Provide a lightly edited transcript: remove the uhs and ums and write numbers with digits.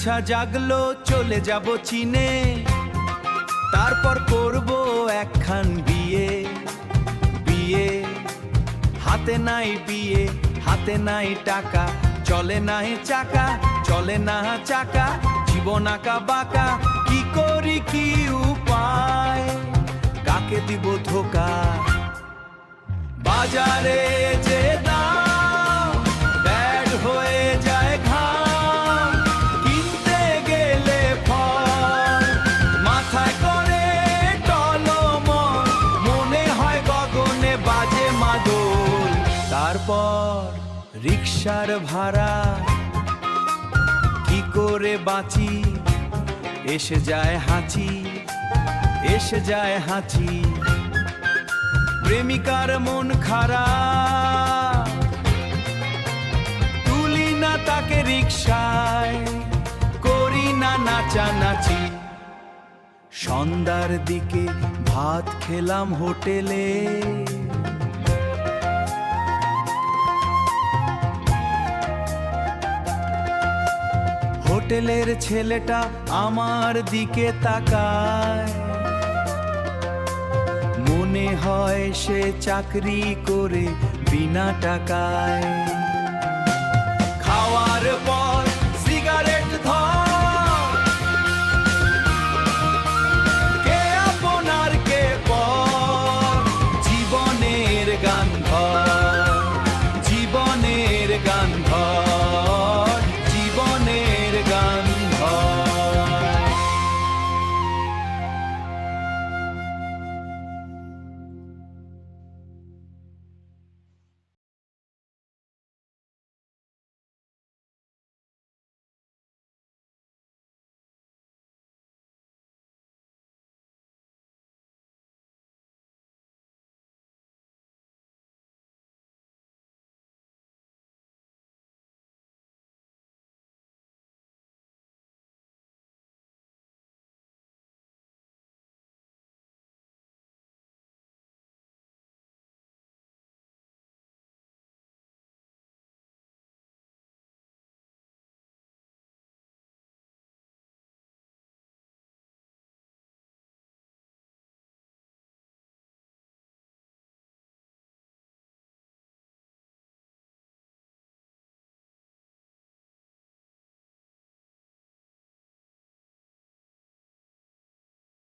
ইচ্ছা জাগলো চলে যাব চীনে, তারপর করব একখান বিয়ে। বিয়ে হাতে নাই, বিয়ে হাতে নাই টাকা, চলে নাই চাকা, চলে না চাকা, জীবন আঁকা বাঁকা, কি করি কি উপায়, কাকে দিব ধোকা। বাজারে যে দাম ব্যাড হয়ে যায় ঘাম, কিনতে গেলে ফল মাথায় করে টলমল, মনে হয় গগনে বাজে মাদল। তারপর রিকশার ভাড়া কি করে বাঁচি, এসে যায় হাঁচি, এসে যায় হাঁচি। প্রেমিকার মন খারাপ, তুলি না তাকে রিকশায়, করি না নাচানাচি। সন্ধ্যার দিকে ভাত খেলাম হোটেলে, হোটেলের ছেলেটা আমার দিকে তাকায়, মনে হয় সে চাকরি করে বিনা টাকায়। খাওয়ার পর